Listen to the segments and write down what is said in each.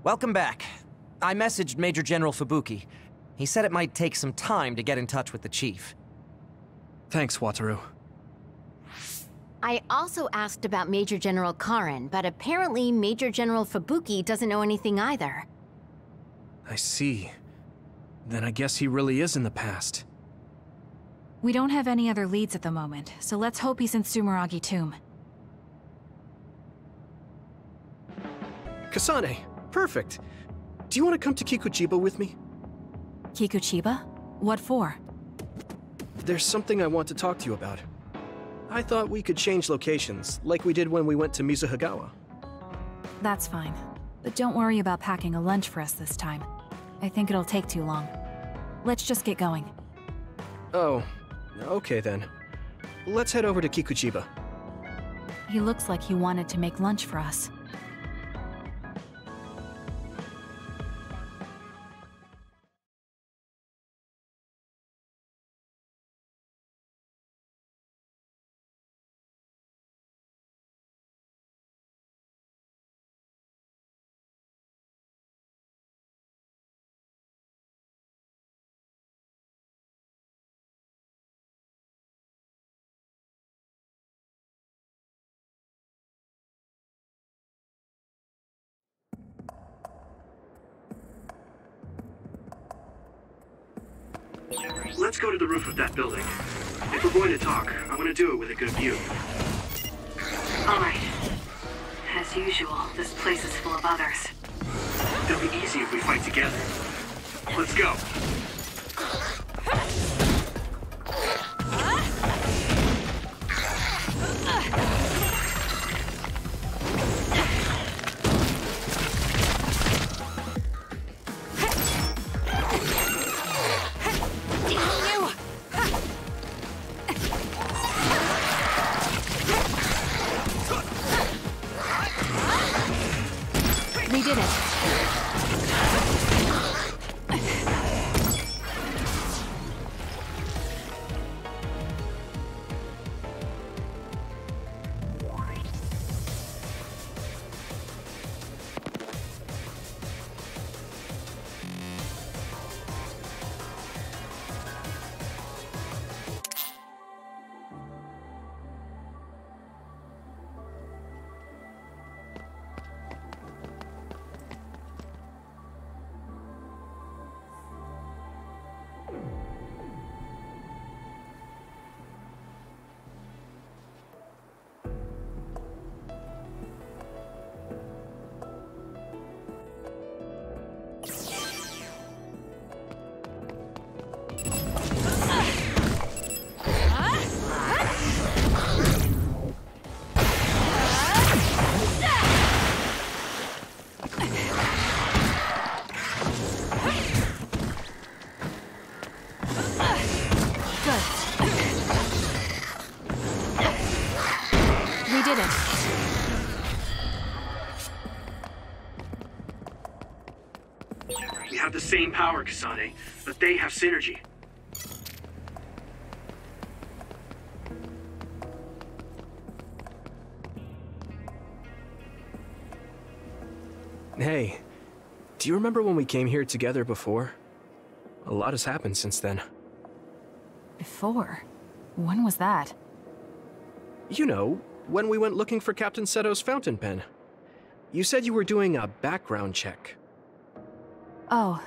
Welcome back. I messaged Major General Fubuki. He said it might take some time to get in touch with the chief. Thanks, Wataru. I also asked about Major General Karen, but apparently Major General Fubuki doesn't know anything either. I see. Then I guess he really is in the past. We don't have any other leads at the moment, so let's hope he's in Sumeragi Tomb. Kasane, perfect. Do you want to come to Kikuchiba with me? Kikuchiba? What for? There's something I want to talk to you about. I thought we could change locations, like we did when we went to Mizuhagawa. That's fine. But don't worry about packing a lunch for us this time. I think it'll take too long. Let's just get going. Oh, okay then. Let's head over to Kikuchiba. He looks like he wanted to make lunch for us. Let's go to the roof of that building. If we're going to talk, I want to do it with a good view. All right. As usual, this place is full of others. It'll be easy if we fight together. Let's go. We did it. We have the same power, Kasane, but they have synergy. Hey, do you remember when we came here together before? A lot has happened since then. Before? When was that? You know, when we went looking for Captain Seto's fountain pen. You said you were doing a background check. Oh,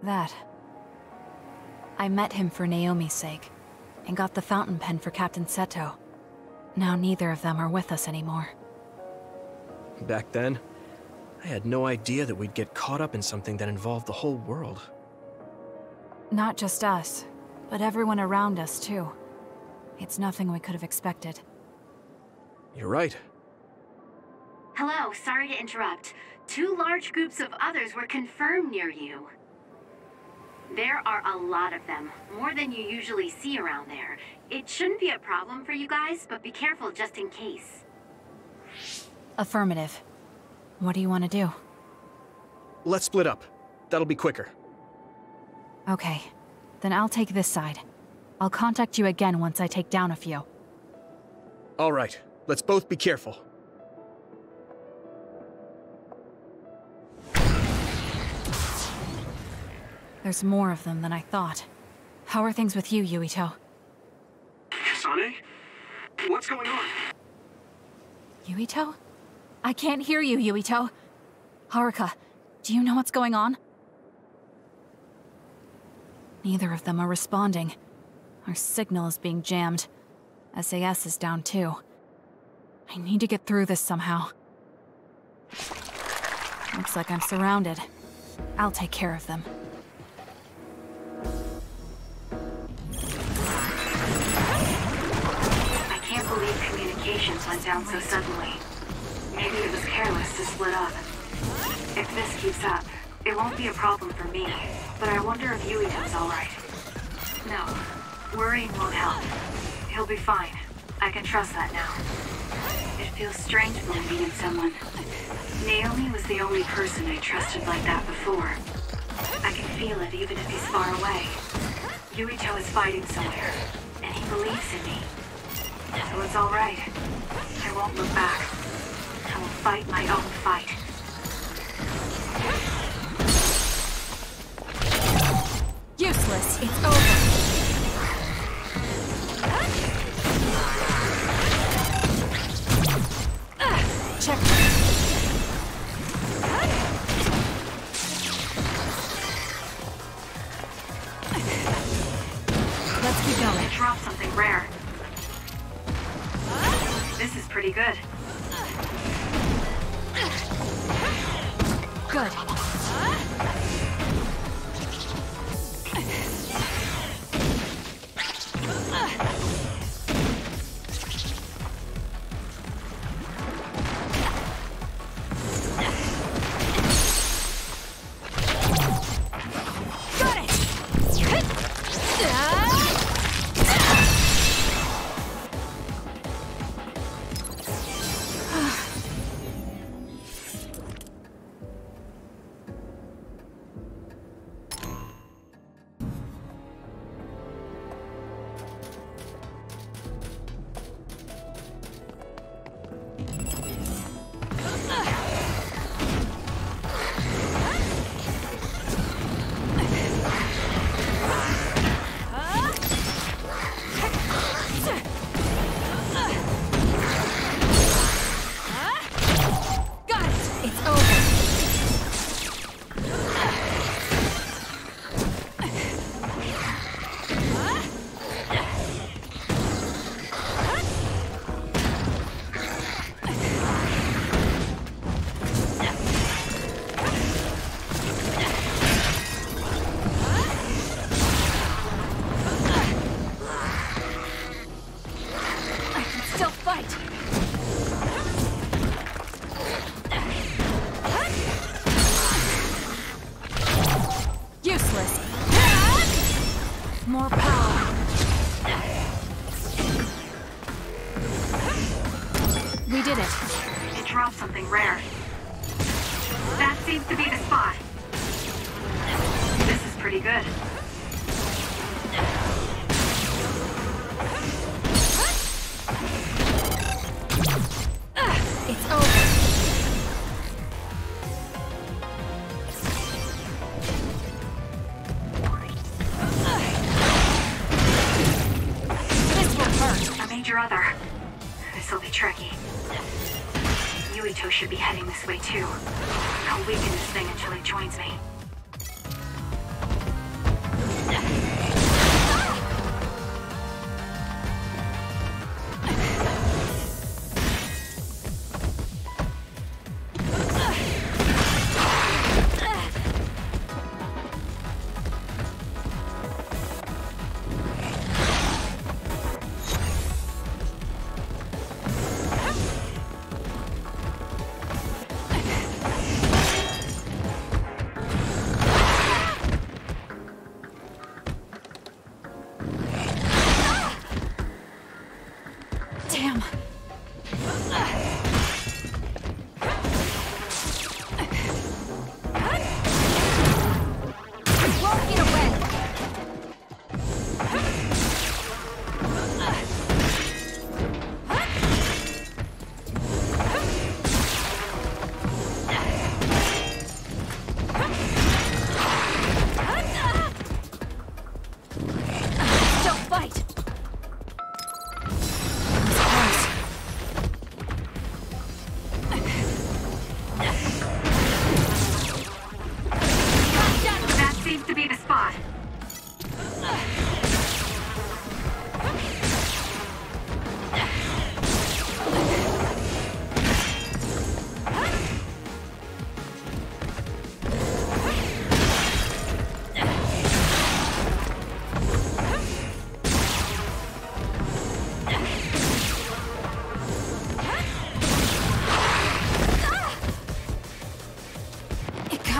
that. I met him for Naomi's sake, and got the fountain pen for Captain Seto. Now neither of them are with us anymore. Back then, I had no idea that we'd get caught up in something that involved the whole world. Not just us, but everyone around us too. It's nothing we could have expected. You're right. Hello, sorry to interrupt. 2 large groups of others were confirmed near you. There are a lot of them, more than you usually see around there. It shouldn't be a problem for you guys, but be careful just in case. Affirmative. What do you want to do? Let's split up. That'll be quicker. Okay. Then I'll take this side. I'll contact you again once I take down a few. All right. Let's both be careful. There's more of them than I thought. How are things with you, Yuito? Kasane? What's going on? Yuito? I can't hear you, Yuito. Haruka, do you know what's going on? Neither of them are responding. Our signal is being jammed. SAS is down too. I need to get through this somehow. Looks like I'm surrounded. I'll take care of them. I can't believe communications went down so suddenly. Maybe it was careless to split up. If this keeps up, it won't be a problem for me, but I wonder if Yuito's alright. No, worrying won't help. He'll be fine. I can trust that now. It feels strange believing in someone. Naomi was the only person I trusted like that before. I can feel it even if he's far away. Yuito is fighting somewhere, and he believes in me. So it's alright. I won't look back. I will fight my own fight. Useless. It's over. Check. Let's keep going. I dropped something rare. This is pretty good. Good. More power. We did it. It dropped something rare. That seems to be the spot. This is pretty good. It's over. Your other. This'll be tricky. Yuito should be heading this way too. I'll weaken this thing until it joins me.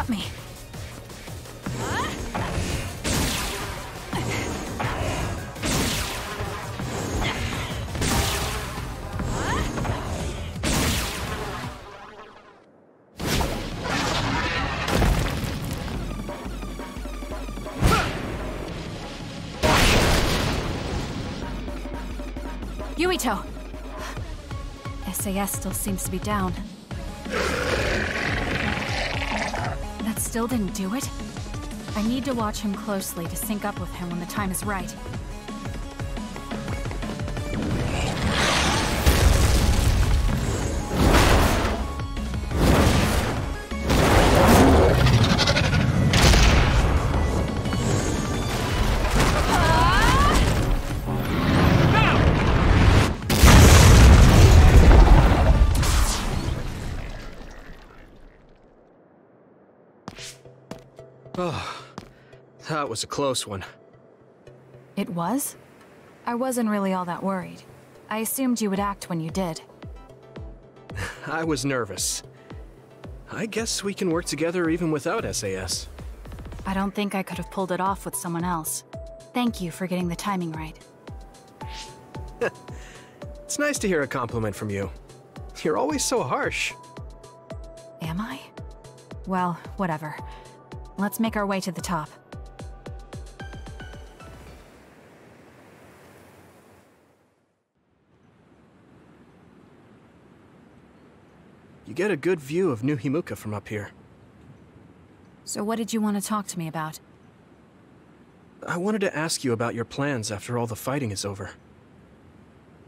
got me. Yuito! SAS still seems to be down. That still didn't do it? I need to watch him closely to sync up with him when the time is right. Oh, that was a close one. It was? I wasn't really all that worried. I assumed you would act when you did. I was nervous. I guess we can work together even without SAS. I don't think I could have pulled it off with someone else. Thank you for getting the timing right. It's nice to hear a compliment from you. You're always so harsh. Am I? Well, whatever. Let's make our way to the top. You get a good view of New Himuka from up here. So what did you want to talk to me about? I wanted to ask you about your plans after all the fighting is over.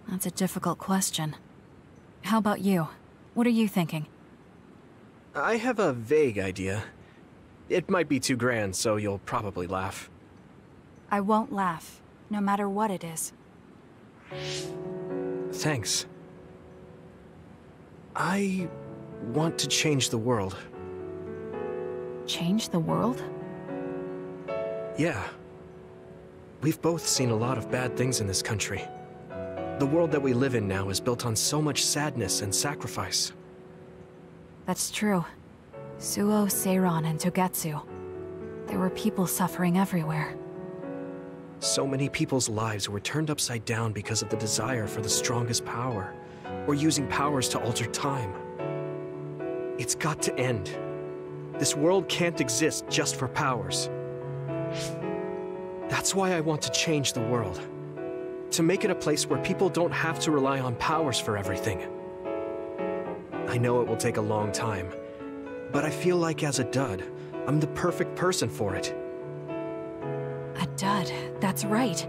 That's a difficult question. How about you? What are you thinking? I have a vague idea. It might be too grand, so you'll probably laugh. I won't laugh, no matter what it is. Thanks. I want to change the world. Change the world? Yeah. We've both seen a lot of bad things in this country. The world that we live in now is built on so much sadness and sacrifice. That's true. Suo, Seiran, and Togetsu. There were people suffering everywhere. So many people's lives were turned upside down because of the desire for the strongest power, or using powers to alter time. It's got to end. This world can't exist just for powers. That's why I want to change the world. To make it a place where people don't have to rely on powers for everything. I know it will take a long time, but I feel like as a dud, I'm the perfect person for it. A dud, that's right.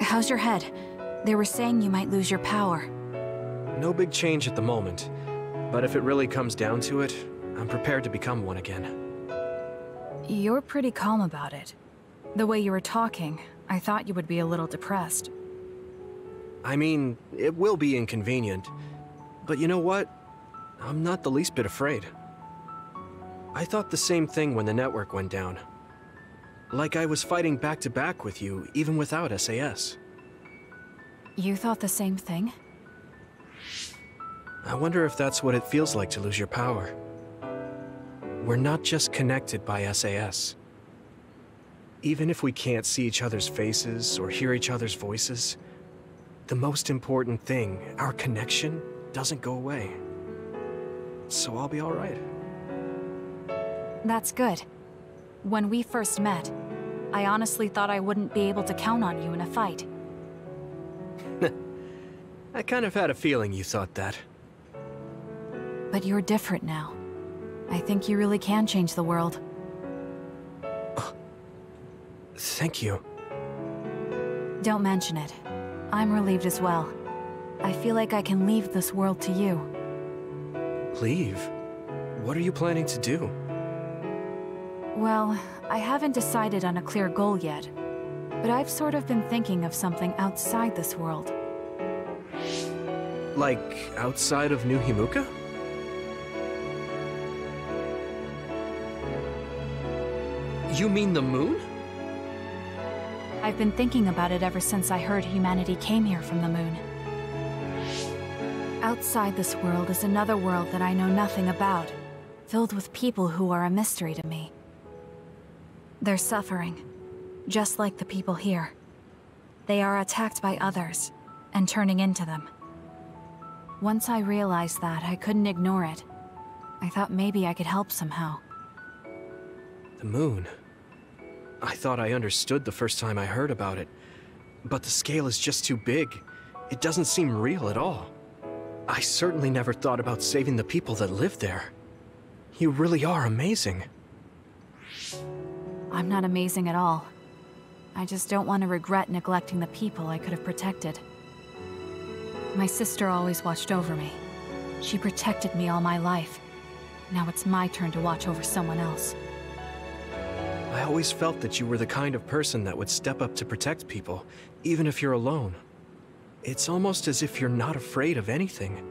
How's your head? They were saying you might lose your power. No big change at the moment, but if it really comes down to it, I'm prepared to become one again. You're pretty calm about it. The way you were talking, I thought you would be a little depressed. I mean, it will be inconvenient, but you know what? I'm not the least bit afraid. I thought the same thing when the network went down. Like I was fighting back-to-back with you, even without SAS. You thought the same thing? I wonder if that's what it feels like to lose your power. We're not just connected by SAS. Even if we can't see each other's faces or hear each other's voices, the most important thing, our connection, doesn't go away. So I'll be all right. That's good. When we first met, I honestly thought I wouldn't be able to count on you in a fight. I kind of had a feeling you thought that. But you're different now. I think you really can change the world. Thank you. Don't mention it. I'm relieved as well. I feel like I can leave this world to you. Leave? What are you planning to do? Well, I haven't decided on a clear goal yet, but I've sort of been thinking of something outside this world. Like, outside of New Himuka? You mean the moon? I've been thinking about it ever since I heard humanity came here from the moon. Outside this world is another world that I know nothing about. filled with people who are a mystery to me. They're suffering, just like the people here. They are attacked by others, and turning into them. Once I realized that, I couldn't ignore it. I thought maybe I could help somehow. The moon. I thought I understood the first time I heard about it, but the scale is just too big. It doesn't seem real at all. I certainly never thought about saving the people that live there. You really are amazing. I'm not amazing at all. I just don't want to regret neglecting the people I could have protected. My sister always watched over me. She protected me all my life. Now it's my turn to watch over someone else. I always felt that you were the kind of person that would step up to protect people, even if you're alone. It's almost as if you're not afraid of anything.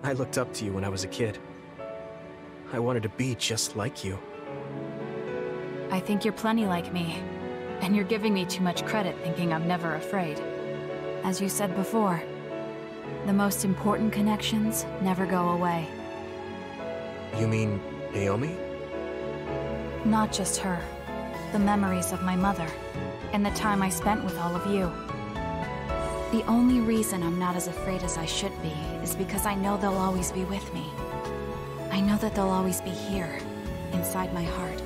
I looked up to you when I was a kid. I wanted to be just like you. I think you're plenty like me, and you're giving me too much credit thinking I'm never afraid. As you said before, the most important connections never go away. You mean Naomi? Not just her. The memories of my mother, and the time I spent with all of you. The only reason I'm not as afraid as I should be is because I know they'll always be with me. I know that they'll always be here, inside my heart.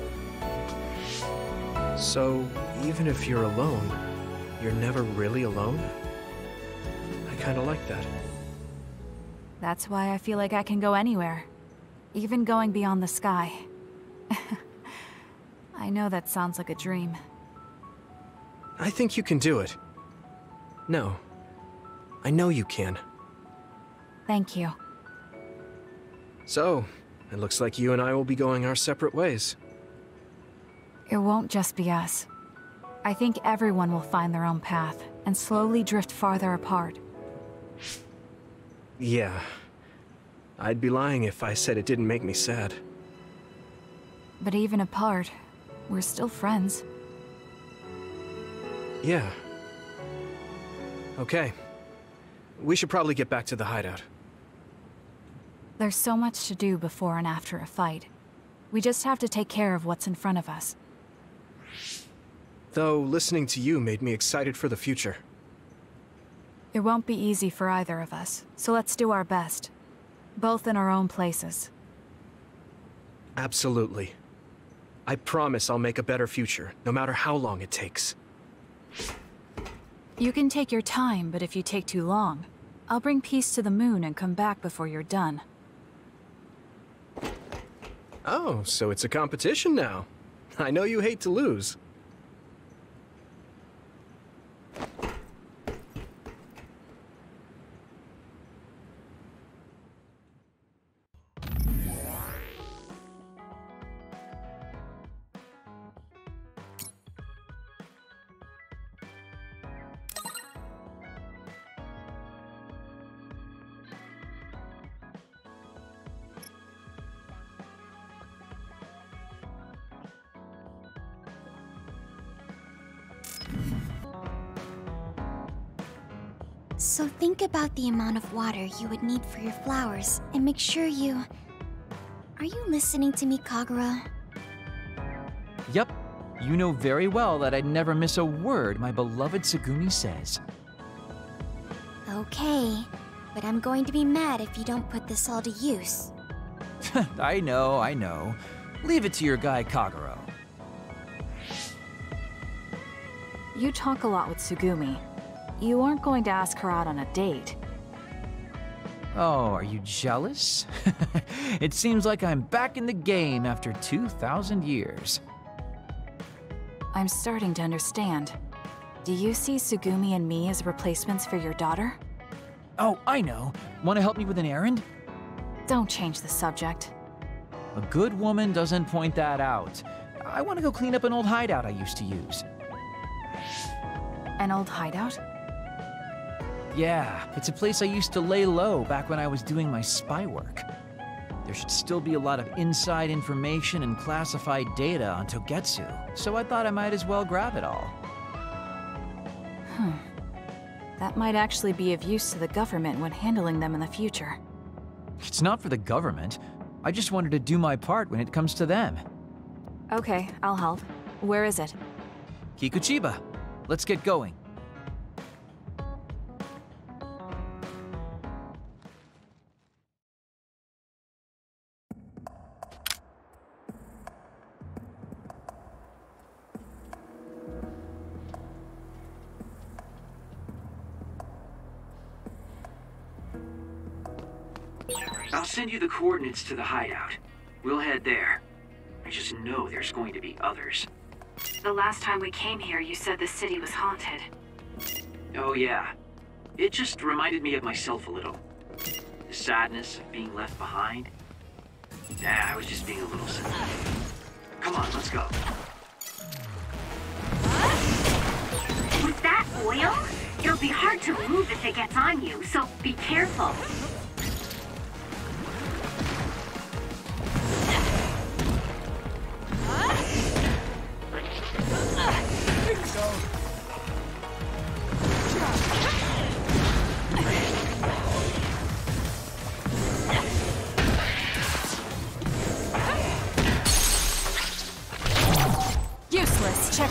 So, even if you're alone, you're never really alone? I kinda like that. That's why I feel like I can go anywhere. Even going beyond the sky. I know that sounds like a dream. I think you can do it. No. I know you can. Thank you. So, it looks like you and I will be going our separate ways. It won't just be us. I think everyone will find their own path, and slowly drift farther apart. Yeah. I'd be lying if I said it didn't make me sad. But even apart, we're still friends. Yeah. Okay. We should probably get back to the hideout. There's so much to do before and after a fight. We just have to take care of what's in front of us. Though, listening to you made me excited for the future. It won't be easy for either of us, so let's do our best. Both in our own places. Absolutely. I promise I'll make a better future, no matter how long it takes. You can take your time, but if you take too long, I'll bring peace to the moon and come back before you're done. Oh, so it's a competition now. I know you hate to lose. So think about the amount of water you would need for your flowers, and make sure you... Are you listening to me, Kagura? Yep. You know very well that I'd never miss a word my beloved Tsugumi says. Okay, but I'm going to be mad if you don't put this all to use. I know. Leave it to your guy Kaguro. You talk a lot with Tsugumi. You aren't going to ask her out on a date. Oh, are you jealous? It seems like I'm back in the game after 2,000 years. I'm starting to understand. Do you see Tsugumi and me as replacements for your daughter? Oh, I know. Want to help me with an errand? Don't change the subject. A good woman doesn't point that out. I want to go clean up an old hideout I used to use. An old hideout? Yeah, it's a place I used to lay low back when I was doing my spy work. There should still be a lot of inside information and classified data on Togetsu, so I thought I might as well grab it all. That might actually be of use to the government when handling them in the future. It's not for the government. I just wanted to do my part when it comes to them. Okay, I'll help. Where is it? Kikuchiba, let's get going. I'll send you the coordinates to the hideout. We'll head there. I just know there's going to be others. The last time we came here, you said the city was haunted. Oh yeah. It just reminded me of myself a little. The sadness of being left behind. I was just being a little sensitive. Come on, let's go. Was that oil? It'll be hard to move if it gets on you, so be careful. Useless. Check.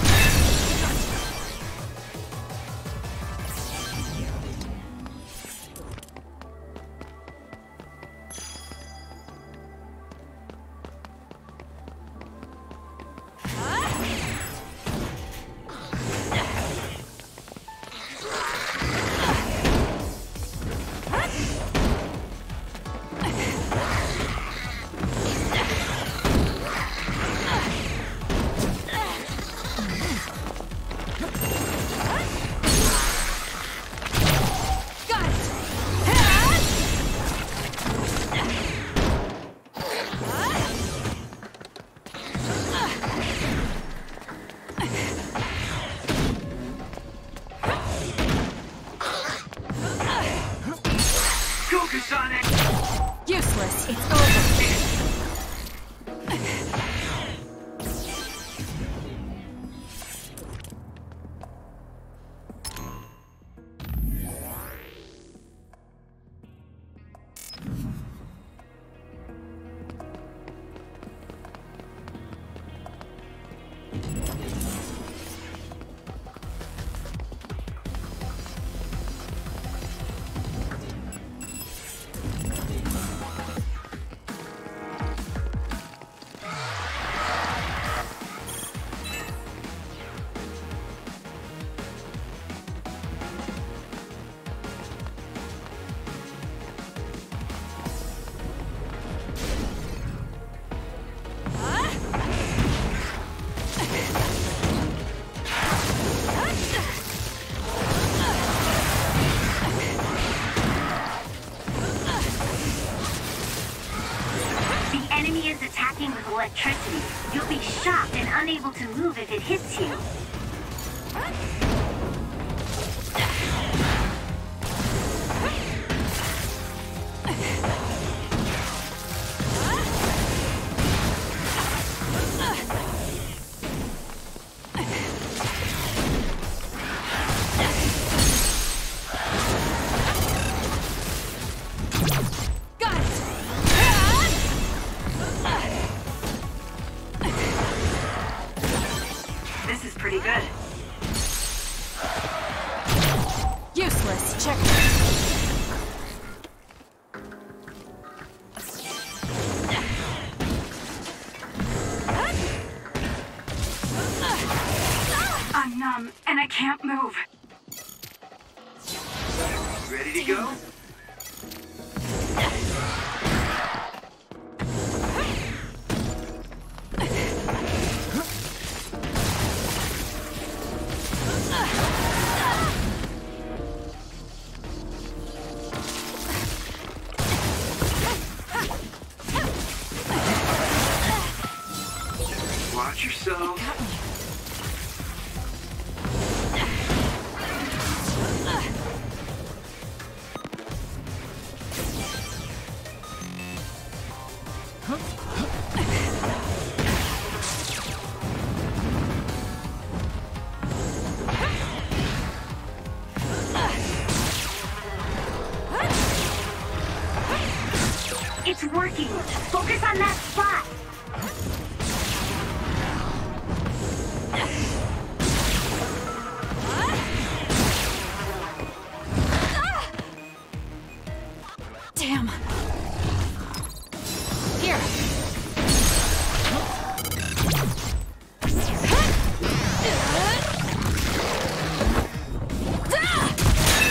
Go, Kasane! Useless. It's over. Electricity. You'll be shocked and unable to move if it hits you. Pretty good. Useless. Check. I'm numb and I can't move. Ready to go? Watch yourself. It's working! Focus on that spot! Damn. Here.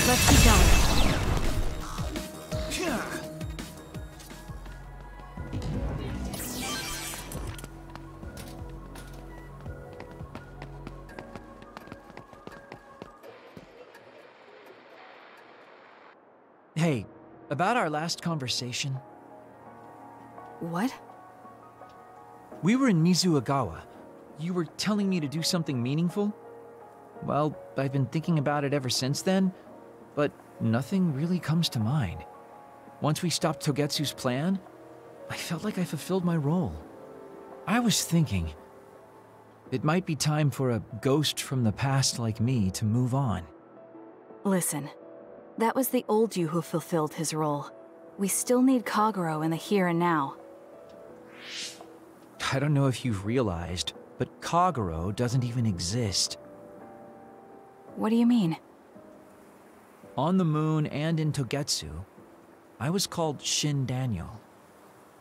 Let's keep going. Hey, about our last conversation. What? We were in Mizuagawa. You were telling me to do something meaningful? Well, I've been thinking about it ever since then, but nothing really comes to mind. Once we stopped Togetsu's plan, I felt like I fulfilled my role. I was thinking, it might be time for a ghost from the past like me to move on. Listen, that was the old you who fulfilled his role. We still need Kagero in the here and now. I don't know if you've realized, but Kagero doesn't even exist. What do you mean? On the moon and in Togetsu, I was called Shin Daniel.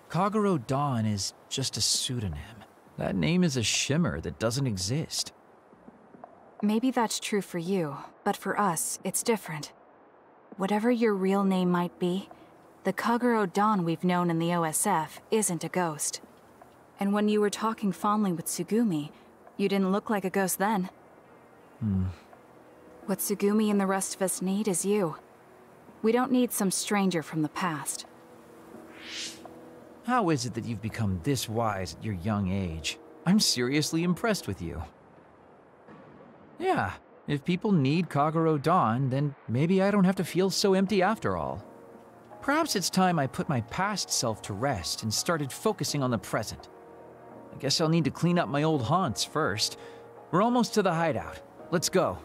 Kagero Dawn is just a pseudonym. That name is a shimmer that doesn't exist. Maybe that's true for you, but for us, it's different. Whatever your real name might be, the Kagero Dawn we've known in the OSF isn't a ghost. And when you were talking fondly with Tsugumi, you didn't look like a ghost then. What Tsugumi and the rest of us need is you. We don't need some stranger from the past. How is it that you've become this wise at your young age? I'm seriously impressed with you. Yeah, if people need Kagero Dawn, then maybe I don't have to feel so empty after all. Perhaps it's time I put my past self to rest and started focusing on the present. I guess I'll need to clean up my old haunts first. We're almost to the hideout. Let's go.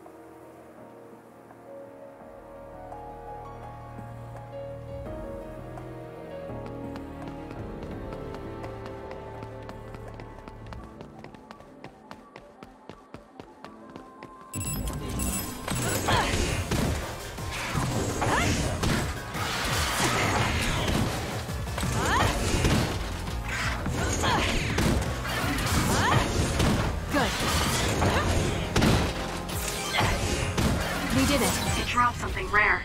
Drop something rare.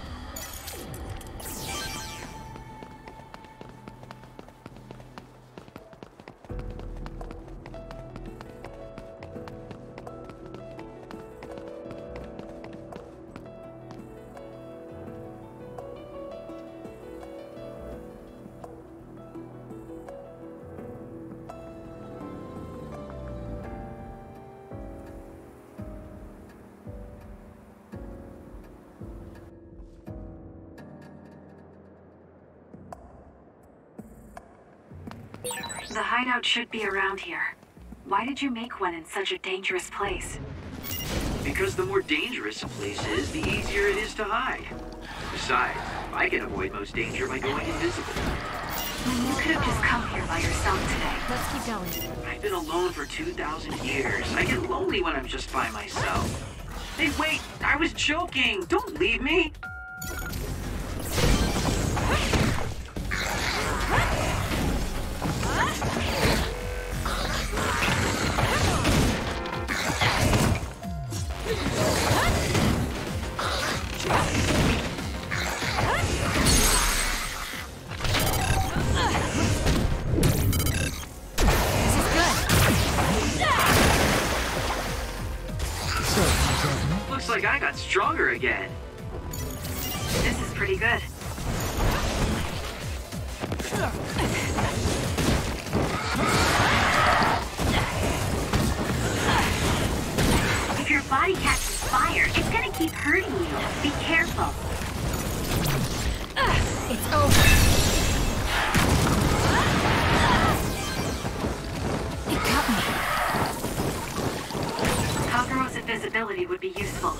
The hideout should be around here. Why did you make one in such a dangerous place? Because the more dangerous a place is, the easier it is to hide. Besides, I can avoid most danger by going invisible. You could have just come here by yourself today. Let's keep going. I've been alone for 2,000 years. I get lonely when I'm just by myself. Hey, wait! I was joking! Don't leave me! Looks like I got stronger again. This is pretty good. If your body catches fire, it's gonna keep hurting you. Be careful. It's over. It got me. Kagero's invisibility would be useful.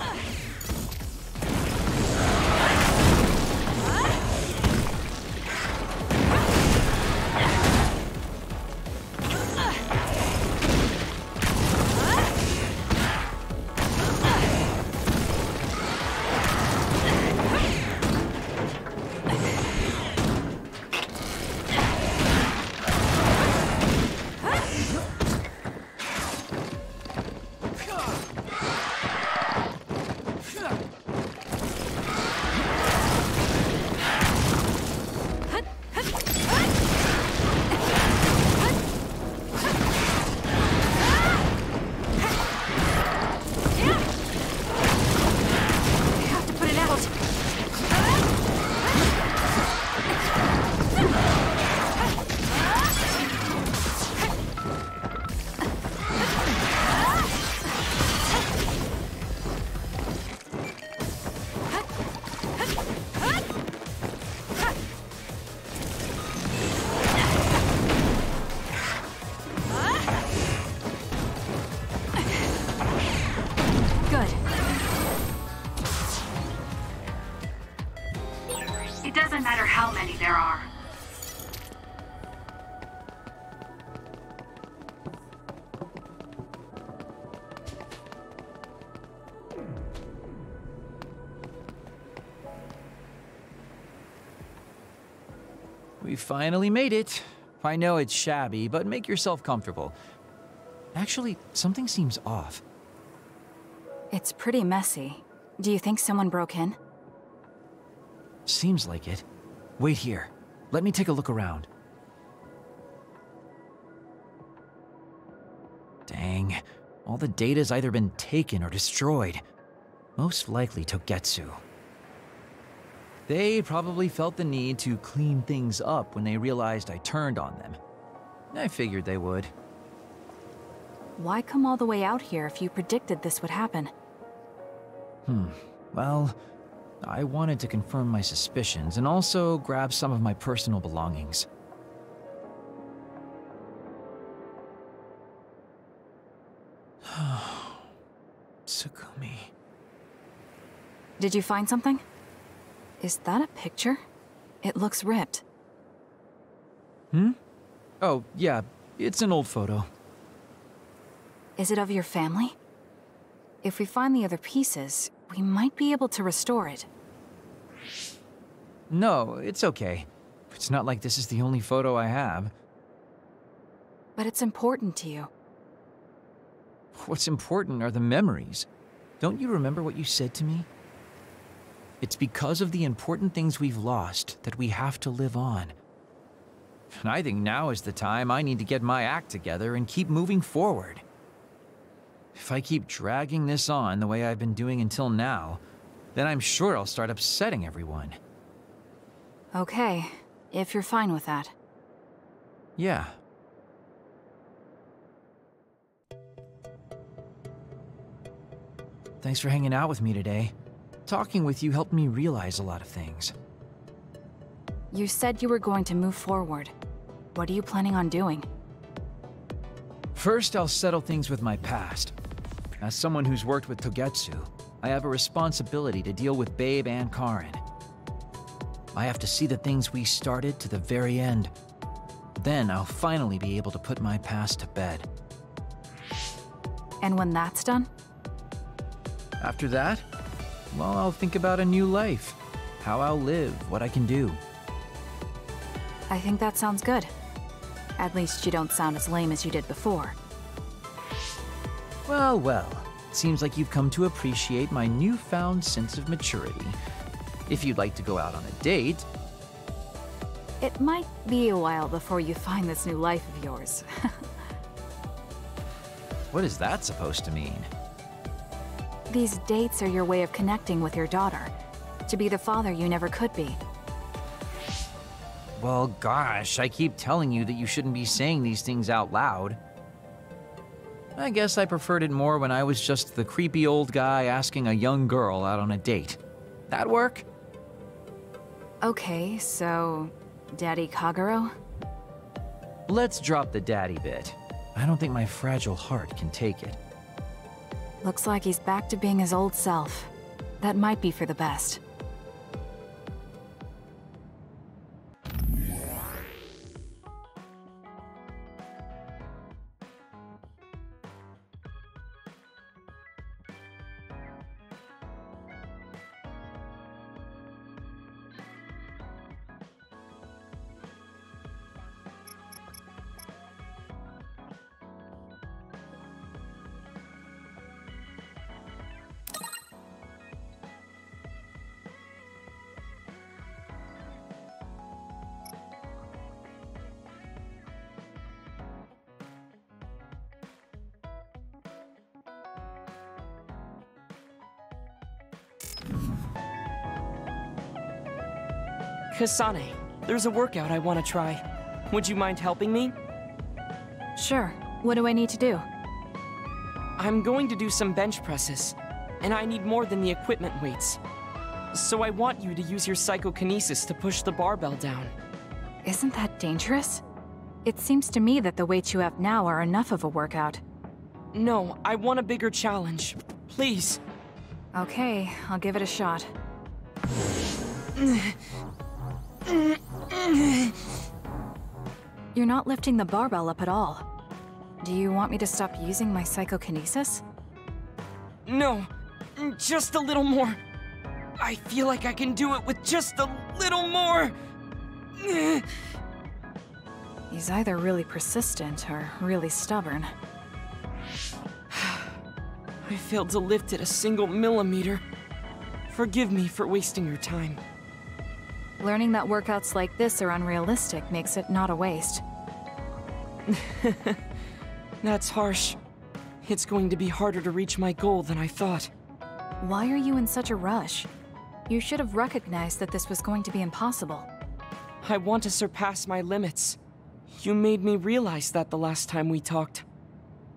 We finally made it. I know it's shabby, but make yourself comfortable. Actually, something seems off. It's pretty messy. Do you think someone broke in? Seems like it. Wait here. Let me take a look around. Dang. All the data's either been taken or destroyed. Most likely Togetsu. They probably felt the need to clean things up when they realized I turned on them. I figured they would. Why come all the way out here if you predicted this would happen? Well, I wanted to confirm my suspicions and also grab some of my personal belongings. Tsukumi. Did you find something? Is that a picture? It looks ripped. Oh, yeah, it's an old photo. Is it of your family? If we find the other pieces, we might be able to restore it. No, it's okay. It's not like this is the only photo I have. But it's important to you. What's important are the memories. Don't you remember what you said to me? It's because of the important things we've lost that we have to live on. And I think now is the time I need to get my act together and keep moving forward. If I keep dragging this on the way I've been doing until now, then I'm sure I'll start upsetting everyone. Okay, if you're fine with that. Yeah. Thanks for hanging out with me today. Talking with you helped me realize a lot of things. You said you were going to move forward. What are you planning on doing? First, I'll settle things with my past. As someone who's worked with Togetsu, I have a responsibility to deal with Babe and Karen. I have to see the things we started to the very end. Then I'll finally be able to put my past to bed. And when that's done? After that, well, I'll think about a new life. How I'll live, what I can do. I think that sounds good. At least you don't sound as lame as you did before. Well, well. It seems like you've come to appreciate my newfound sense of maturity. If you'd like to go out on a date... It might be a while before you find this new life of yours. What is that supposed to mean? These dates are your way of connecting with your daughter. To be the father you never could be. Well, gosh, I keep telling you that you shouldn't be saying these things out loud. I guess I preferred it more when I was just the creepy old guy asking a young girl out on a date. That work? Okay, so... Daddy Kagero? Let's drop the daddy bit. I don't think my fragile heart can take it. Looks like he's back to being his old self. That might be for the best. Kasane, there's a workout I want to try. Would you mind helping me? Sure. What do I need to do? I'm going to do some bench presses, and I need more than the equipment weights. So I want you to use your psycho-kinesis to push the barbell down. Isn't that dangerous? It seems to me that the weights you have now are enough of a workout. No, I want a bigger challenge. Please. Okay, I'll give it a shot. You're not lifting the barbell up at all. Do you want me to stop using my psychokinesis? No, just a little more. I feel like I can do it with just a little more. He's either really persistent or really stubborn. I failed to lift it a single millimeter. Forgive me for wasting your time. Learning that workouts like this are unrealistic makes it not a waste. That's harsh. It's going to be harder to reach my goal than I thought. Why are you in such a rush? You should have recognized that this was going to be impossible. I want to surpass my limits. You made me realize that the last time we talked.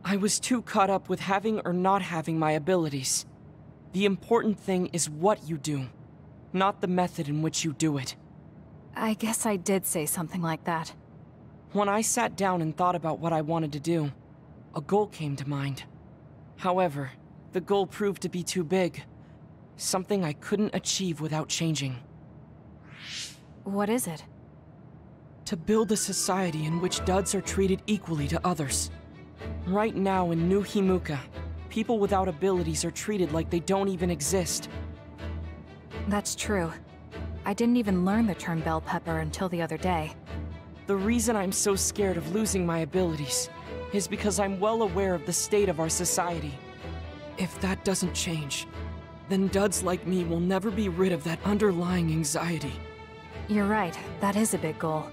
I was too caught up with having or not having my abilities. The important thing is what you do, not the method in which you do it. I guess I did say something like that. When I sat down and thought about what I wanted to do, a goal came to mind. However, the goal proved to be too big. Something I couldn't achieve without changing. What is it? To build a society in which duds are treated equally to others. Right now in New Himuka, people without abilities are treated like they don't even exist. That's true. I didn't even learn the term bell pepper until the other day. The reason I'm so scared of losing my abilities is because I'm well aware of the state of our society. If that doesn't change, then duds like me will never be rid of that underlying anxiety. You're right, that is a big goal.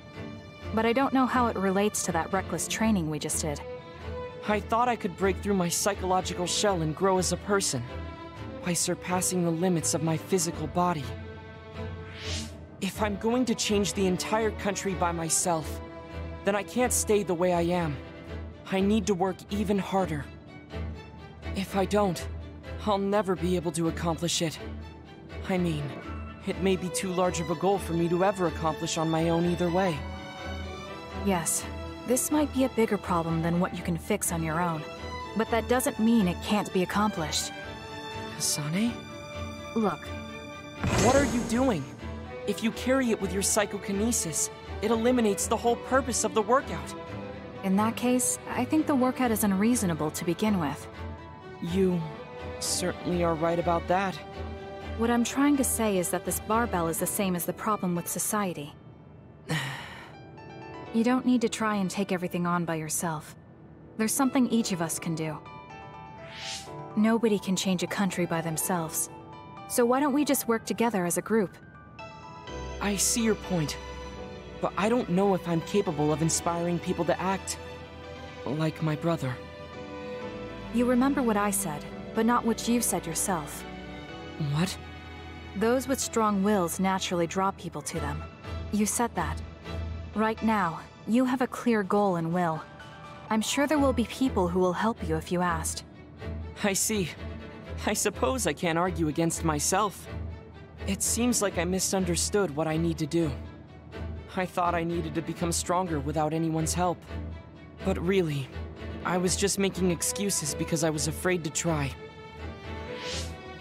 But I don't know how it relates to that reckless training we just did. I thought I could break through my psychological shell and grow as a person, by surpassing the limits of my physical body. If I'm going to change the entire country by myself, then I can't stay the way I am. I need to work even harder. If I don't, I'll never be able to accomplish it. I mean, it may be too large of a goal for me to ever accomplish on my own either way. Yes, this might be a bigger problem than what you can fix on your own. But that doesn't mean it can't be accomplished. Kasane? Look. What are you doing? If you carry it with your psycho-kinesis, it eliminates the whole purpose of the workout. In that case, I think the workout is unreasonable to begin with. You certainly are right about that. What I'm trying to say is that this barbell is the same as the problem with society. You don't need to try and take everything on by yourself. There's something each of us can do. Nobody can change a country by themselves. So why don't we just work together as a group? I see your point, but I don't know if I'm capable of inspiring people to act like my brother. You remember what I said, but not what you said yourself. What? Those with strong wills naturally draw people to them. You said that. Right now, you have a clear goal and will. I'm sure there will be people who will help you if you asked. I see. I suppose I can't argue against myself. It seems like I misunderstood what I need to do. I thought I needed to become stronger without anyone's help. But really, I was just making excuses because I was afraid to try.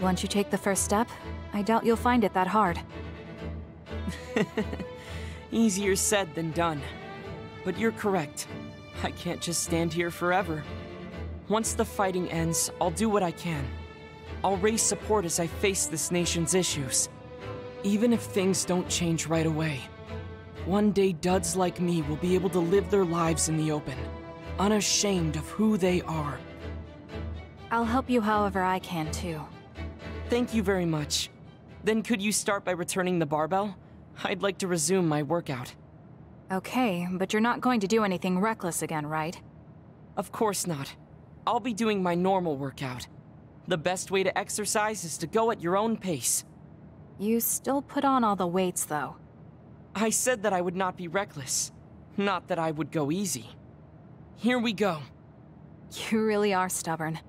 Once you take the first step, I doubt you'll find it that hard. Easier said than done. But you're correct. I can't just stand here forever. Once the fighting ends, I'll do what I can. I'll raise support as I face this nation's issues. Even if things don't change right away. One day duds like me will be able to live their lives in the open, unashamed of who they are. I'll help you however I can too. Thank you very much. Then could you start by returning the barbell? I'd like to resume my workout. Okay, but you're not going to do anything reckless again, right? Of course not. I'll be doing my normal workout. The best way to exercise is to go at your own pace. You still put on all the weights, though. I said that I would not be reckless, not that I would go easy. Here we go. You really are stubborn,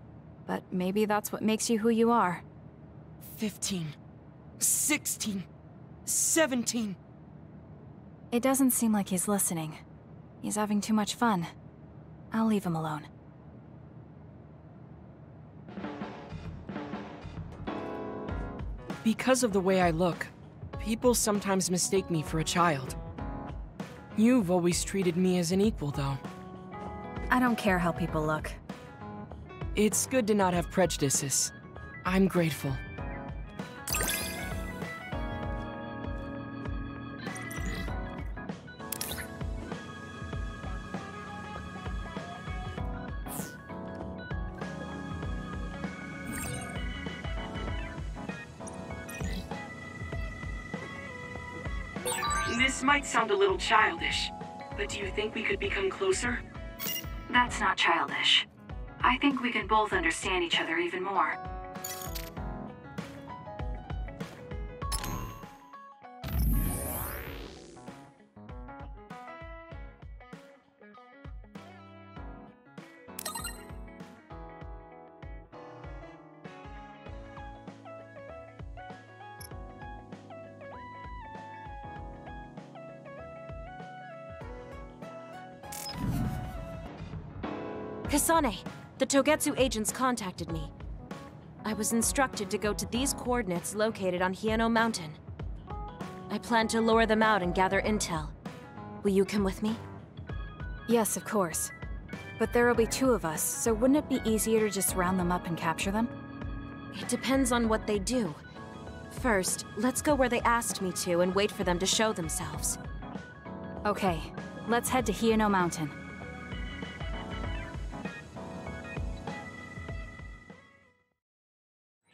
but maybe that's what makes you who you are. 15, 16, 17. It doesn't seem like he's listening. He's having too much fun. I'll leave him alone. Because of the way I look, people sometimes mistake me for a child. You've always treated me as an equal, though. I don't care how people look. It's good to not have prejudices. I'm grateful. This might sound a little childish, but do you think we could become closer? That's not childish. I think we can both understand each other even more. Kasane, the Togetsu agents contacted me. I was instructed to go to these coordinates located on Hieno Mountain. I plan to lure them out and gather intel. Will you come with me? Yes, of course. But there will be 2 of us, so wouldn't it be easier to just round them up and capture them? It depends on what they do. First, let's go where they asked me to and wait for them to show themselves. Okay, let's head to Hieno Mountain.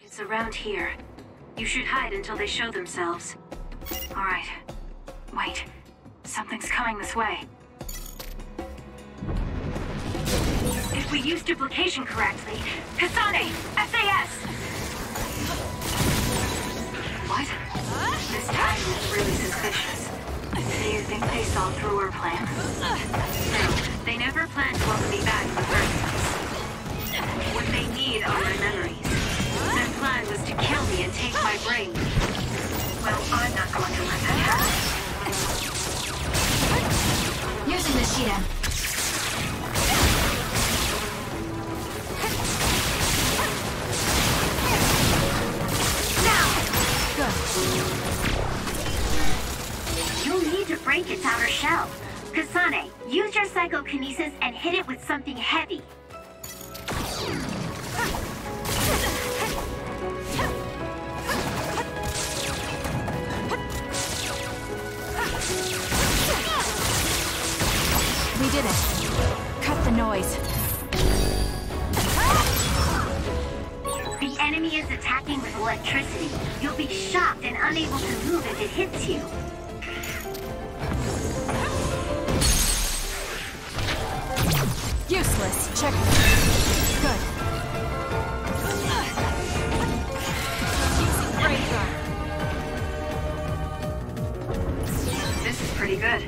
It's around here. You should hide until they show themselves. Alright. Wait. Something's coming this way. If we use duplication correctly... Kasane! SAS! What? This timing is really suspicious. Do you think they saw through our plan? No, they never planned to welcome me back in the first place. What they need are my memories. Their plan was to kill me and take my brain. Well, I'm not going to let that happen. Using the Shiden. Good. You'll need to break its outer shell. Kasane, use your psycho-kinesis and hit it with something heavy. We did it. Cut the noise. The enemy is attacking with electricity. You'll be shocked and unable to move if it hits you. Useless. Check. Good. This is pretty good.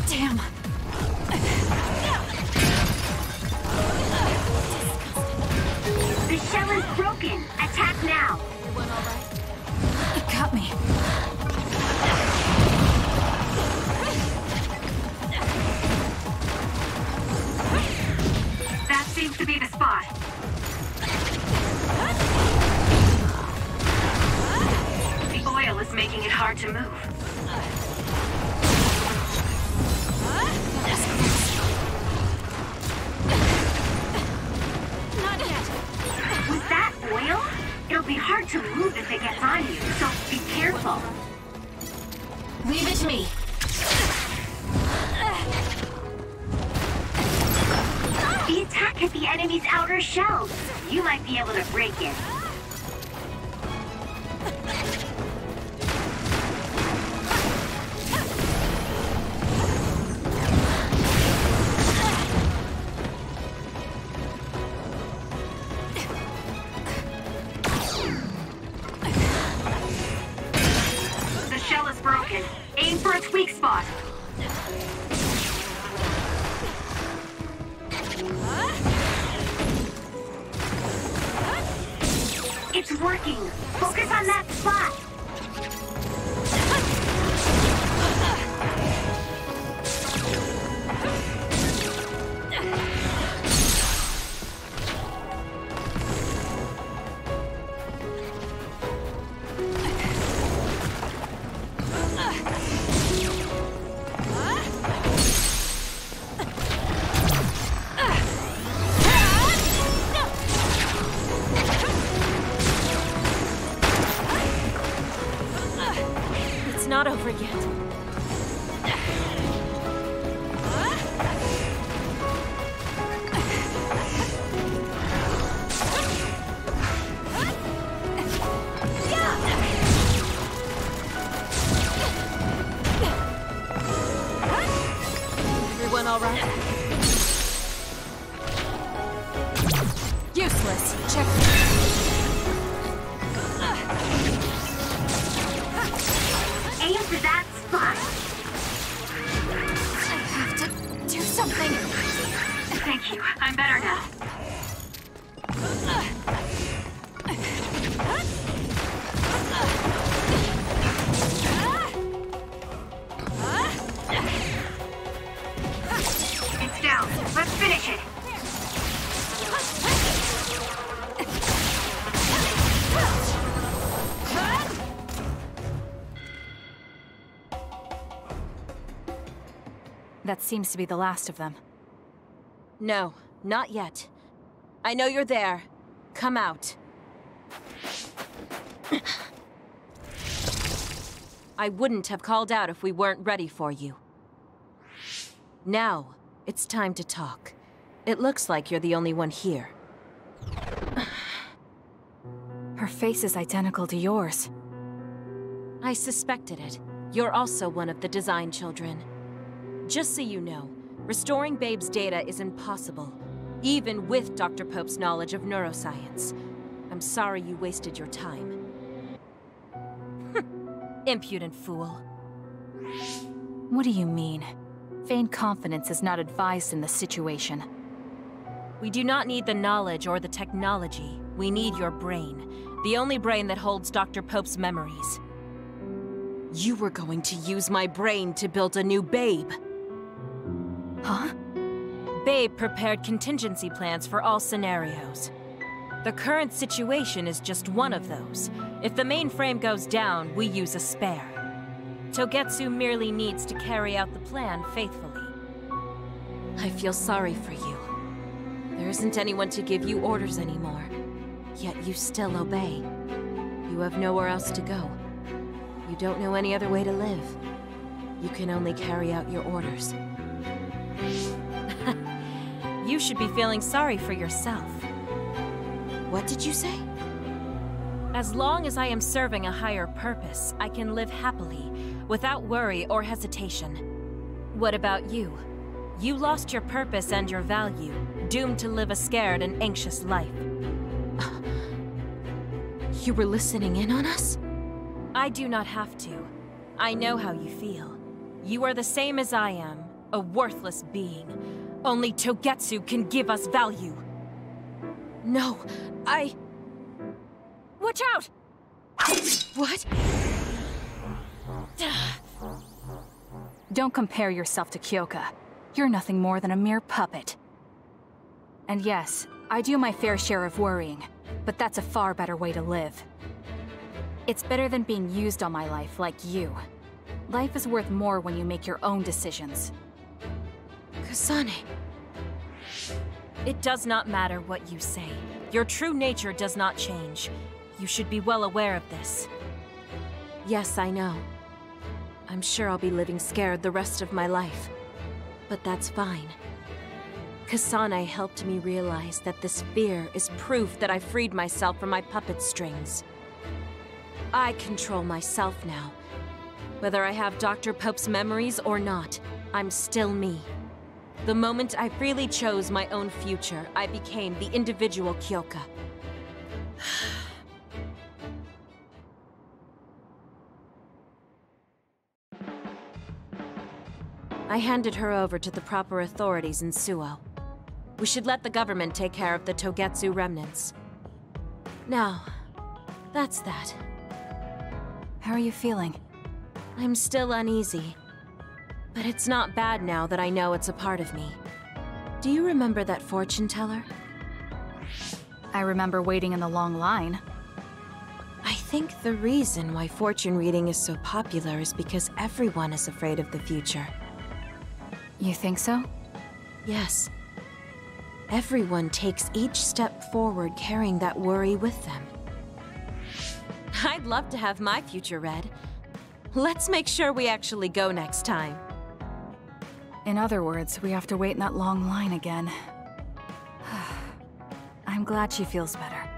Damn. The shell is broken. Attack now. It got me. That seems to be the spot. The oil is making it hard to move. Not yet. With that oil, it'll be hard to move if it gets on you, so be careful. Leave it to me. The attack hit the enemy's outer shell. You might be able to break it. The shell is broken. Aim for its weak spot. It's working. Focus on that spot. It's not over yet. all right? Useless. Check. Aim for that spot. I have to do something. Thank you. I'm better now. It's down. Let's finish it. That seems to be the last of them. No, not yet. I know you're there. Come out. I wouldn't have called out if we weren't ready for you. Now, it's time to talk. It looks like you're the only one here. Her face is identical to yours. I suspected it. You're also one of the design children. Just so you know, restoring Babe's data is impossible, even with Dr. Pope's knowledge of neuroscience. I'm sorry you wasted your time. Impudent fool. What do you mean? Feigned confidence is not advised in this situation. We do not need the knowledge or the technology. We need your brain. The only brain that holds Dr. Pope's memories. You were going to use my brain to build a new Babe. Huh? Babe prepared contingency plans for all scenarios. The current situation is just one of those. If the mainframe goes down, we use a spare. Togetsu merely needs to carry out the plan faithfully. I feel sorry for you. There isn't anyone to give you orders anymore. Yet you still obey. You have nowhere else to go. You don't know any other way to live. You can only carry out your orders. You should be feeling sorry for yourself. What did you say? As long as I am serving a higher purpose, I can live happily, without worry or hesitation. What about you? You lost your purpose and your value, doomed to live a scared and anxious life. You were listening in on us? I do not have to. I know how you feel. You are the same as I am, a worthless being. Only Togetsu can give us value. No, Watch out! What? Don't compare yourself to Kyoka. You're nothing more than a mere puppet. And yes, I do my fair share of worrying, but that's a far better way to live. It's better than being used all my life like you. Life is worth more when you make your own decisions. Kasane. It does not matter what you say. Your true nature does not change. You should be well aware of this. Yes, I know. I'm sure I'll be living scared the rest of my life. But that's fine. Kasane helped me realize that this fear is proof that I freed myself from my puppet strings. I control myself now. Whether I have Dr. Pope's memories or not, I'm still me. The moment I freely chose my own future, I became the individual Kyoka. I handed her over to the proper authorities in Suo. We should let the government take care of the Togetsu remnants. Now, that's that. How are you feeling? I'm still uneasy. But it's not bad now that I know it's a part of me. Do you remember that fortune teller? I remember waiting in the long line. I think the reason why fortune reading is so popular is because everyone is afraid of the future. You think so? Yes. Everyone takes each step forward carrying that worry with them. I'd love to have my future read. Let's make sure we actually go next time. In other words, we have to wait in that long line again. I'm glad she feels better.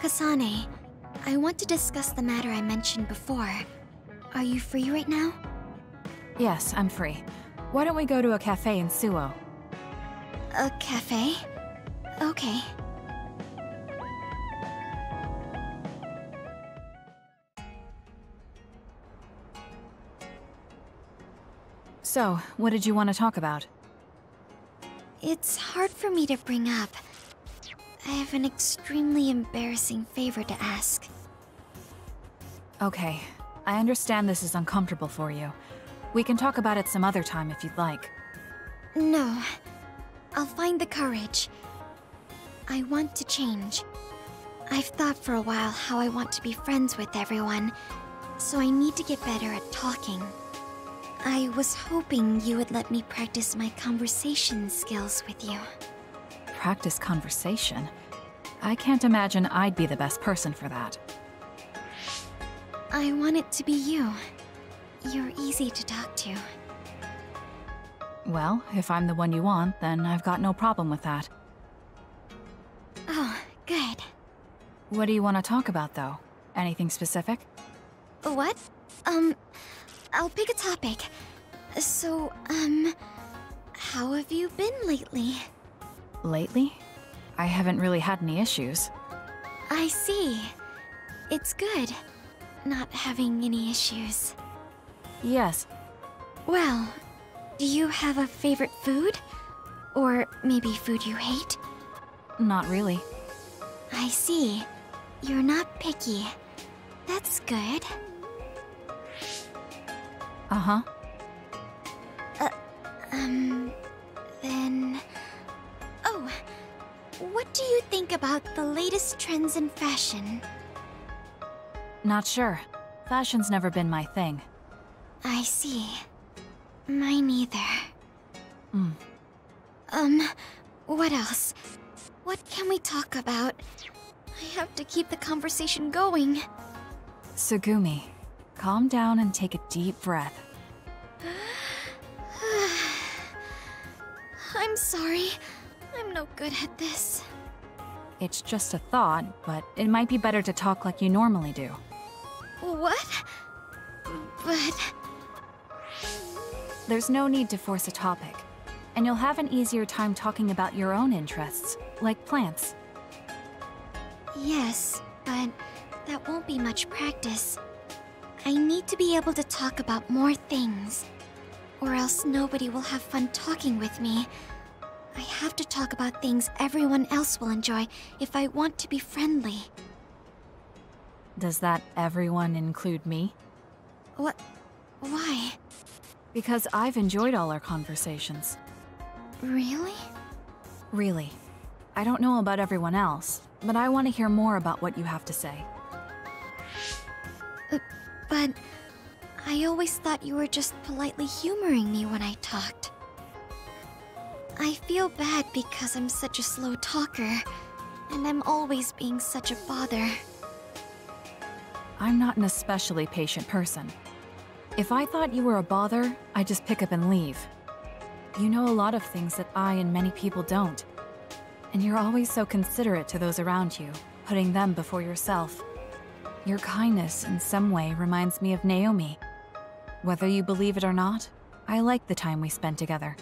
Kasane, I want to discuss the matter I mentioned before. Are you free right now? Yes, I'm free. Why don't we go to a cafe in Suo? A cafe? Okay. So, what did you want to talk about? It's hard for me to bring up. I have an extremely embarrassing favor to ask. Okay, I understand this is uncomfortable for you. We can talk about it some other time if you'd like. No. I'll find the courage. I want to change. I've thought for a while how I want to be friends with everyone, so I need to get better at talking. I was hoping you would let me practice my conversation skills with you. Practice conversation? I can't imagine I'd be the best person for that. I want it to be you. You're easy to talk to. Well, if I'm the one you want, then I've got no problem with that. Oh, good. What do you want to talk about, though? Anything specific? What? I'll pick a topic. So, how have you been lately? Lately? I haven't really had any issues. I see. It's good, not having any issues. Yes. Well, do you have a favorite food? Or maybe food you hate? Not really. I see. You're not picky. That's good. Uh-huh. Then... Oh, what do you think about the latest trends in fashion? Not sure. Fashion's never been my thing. I see. Mine either. What else? What can we talk about? I have to keep the conversation going. Tsugumi, calm down and take a deep breath. I'm sorry. I'm no good at this. It's just a thought, but it might be better to talk like you normally do. What? But... There's no need to force a topic, and you'll have an easier time talking about your own interests, like plants. Yes, but that won't be much practice. I need to be able to talk about more things, or else nobody will have fun talking with me. I have to talk about things everyone else will enjoy if I want to be friendly. Does that everyone include me? What? Why? Because I've enjoyed all our conversations. Really? Really. I don't know about everyone else, but I want to hear more about what you have to say. But I always thought you were just politely humoring me when I talked. I feel bad because I'm such a slow talker, and I'm always being such a bother. I'm not an especially patient person. If I thought you were a bother, I'd just pick up and leave. You know a lot of things that I and many people don't. And you're always so considerate to those around you, putting them before yourself. Your kindness, in some way, reminds me of Naomi. Whether you believe it or not, I like the time we spent together.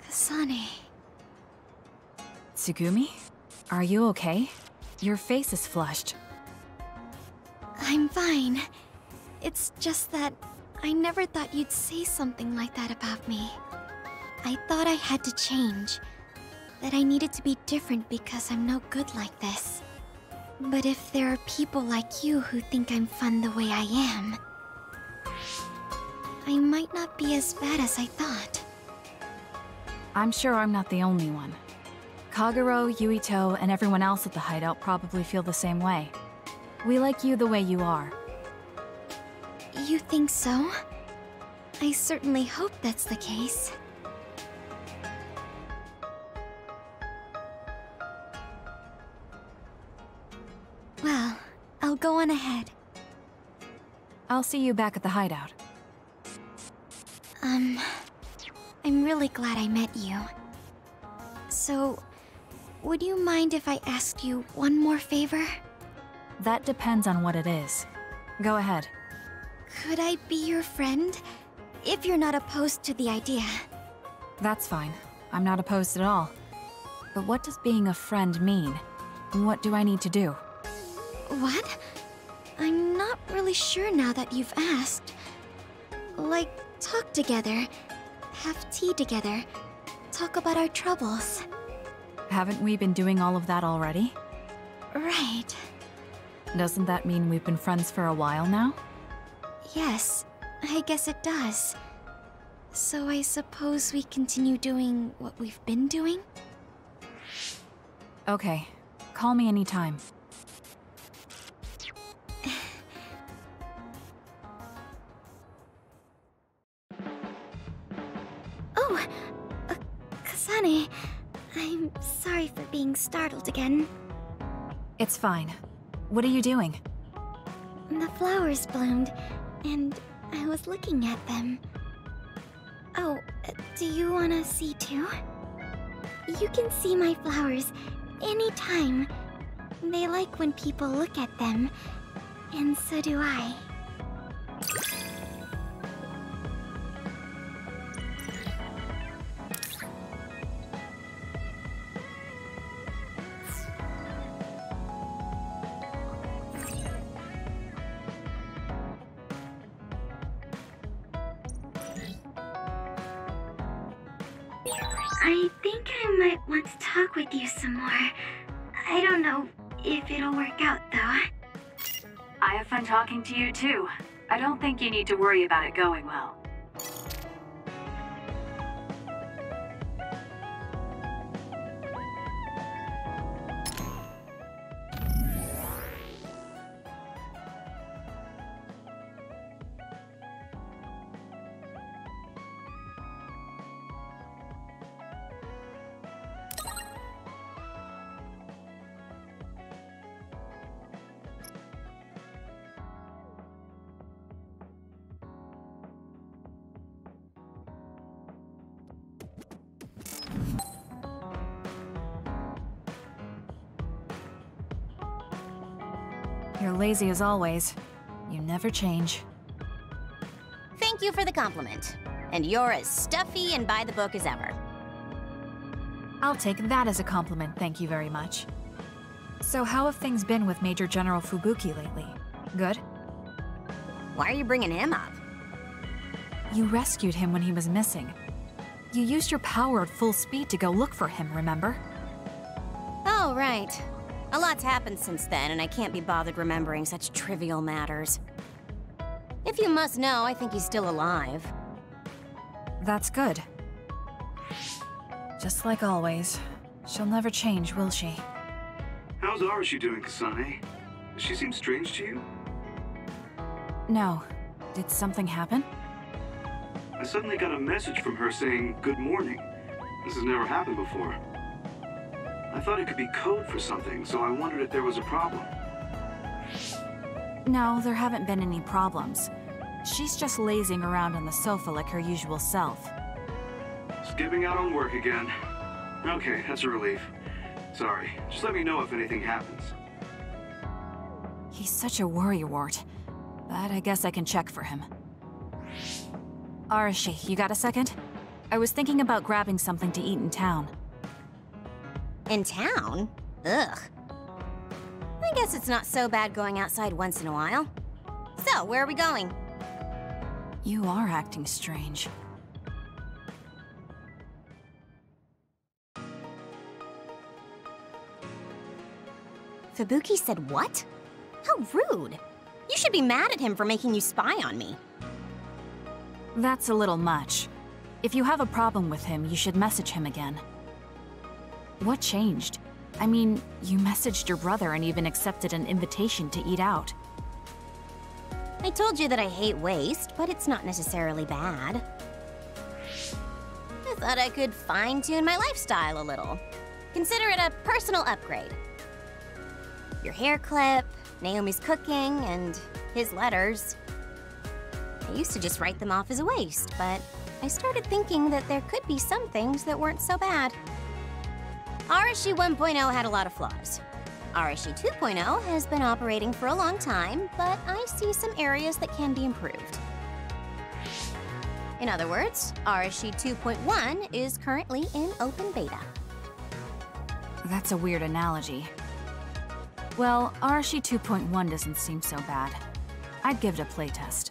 Kasane... Tsugumi? Are you okay? Your face is flushed. I'm fine. It's just that I never thought you'd say something like that about me. I thought I had to change. That I needed to be different because I'm no good like this. But if there are people like you who think I'm fun the way I am, I might not be as bad as I thought. I'm sure I'm not the only one. Kagero, Yuito, and everyone else at the hideout probably feel the same way. We like you the way you are. You think so? I certainly hope that's the case. Well, I'll go on ahead. I'll see you back at the hideout. I'm really glad I met you. So, would you mind if I asked you one more favor? That depends on what it is. Go ahead. Could I be your friend? If you're not opposed to the idea. That's fine. I'm not opposed at all. But what does being a friend mean? What do I need to do? What? I'm not really sure now that you've asked. Like, talk together, have tea together, talk about our troubles. Haven't we been doing all of that already? Right. Doesn't that mean we've been friends for a while now? Yes, I guess it does. So I suppose we continue doing what we've been doing? Okay. Call me anytime. Oh! Kasane, I'm sorry for being startled again. It's fine. What are you doing? The flowers bloomed, and I was looking at them. Oh, do you wanna see too? You can see my flowers anytime. They like when people look at them, and so do I. I think I might want to talk with you some more. I don't know if it'll work out, though. I have fun talking to you, too. I don't think you need to worry about it going well. You're lazy as always. You never change. Thank you for the compliment. And you're as stuffy and by the book as ever. I'll take that as a compliment, thank you very much. So how have things been with Major General Fubuki lately? Good? Why are you bringing him up? You rescued him when he was missing. You used your power at full speed to go look for him, remember? Oh, right. A lot's happened since then, and I can't be bothered remembering such trivial matters. If you must know, I think he's still alive. That's good. Just like always. She'll never change, will she? How's Arashi doing, Kasane? Does she seem strange to you? No. Did something happen? I suddenly got a message from her saying, "Good morning." This has never happened before. I thought it could be code for something, so I wondered if there was a problem. No, there haven't been any problems. She's just lazing around on the sofa like her usual self. Skipping out on work again. Okay, that's a relief. Sorry, just let me know if anything happens. He's such a worrywart, but I guess I can check for him. Arashi, you got a second? I was thinking about grabbing something to eat in town. In town? Ugh. I guess it's not so bad going outside once in a while. So, where are we going? You are acting strange. Fubuki said what? How rude. You should be mad at him for making you spy on me. That's a little much. If you have a problem with him, you should message him again. What changed? I mean, you messaged your brother and even accepted an invitation to eat out. I told you that I hate waste, but it's not necessarily bad. I thought I could fine-tune my lifestyle a little. Consider it a personal upgrade. Your hair clip, Naomi's cooking, and his letters. I used to just write them off as a waste, but I started thinking that there could be some things that weren't so bad. RSG 1.0 had a lot of flaws. RSG 2.0 has been operating for a long time, but I see some areas that can be improved. In other words, RSG 2.1 is currently in open beta. That's a weird analogy. Well, RSG 2.1 doesn't seem so bad. I'd give it a playtest.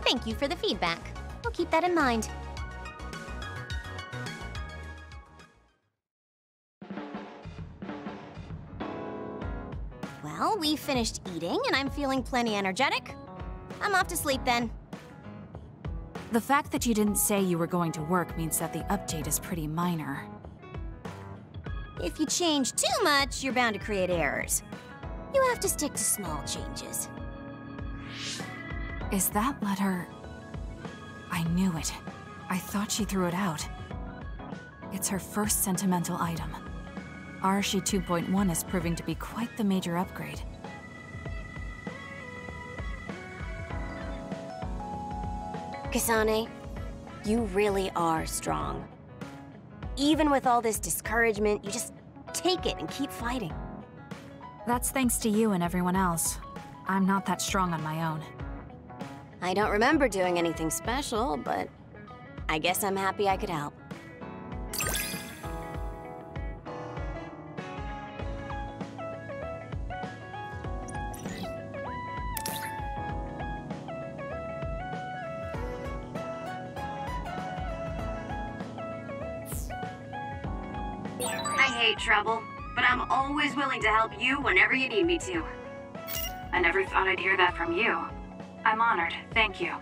Thank you for the feedback. I'll keep that in mind. Well, we finished eating and I'm feeling plenty energetic. I'm off to sleep then. The fact that you didn't say you were going to work means that the update is pretty minor. If you change too much, you're bound to create errors. You have to stick to small changes. Is that letter... I knew it. I thought she threw it out. It's her first sentimental item. RSG 2.1 is proving to be quite the major upgrade. Kasane, you really are strong. Even with all this discouragement, you just take it and keep fighting. That's thanks to you and everyone else. I'm not that strong on my own. I don't remember doing anything special, but I guess I'm happy I could help. I hate trouble, but I'm always willing to help you whenever you need me to. I never thought I'd hear that from you. I'm honored, thank you.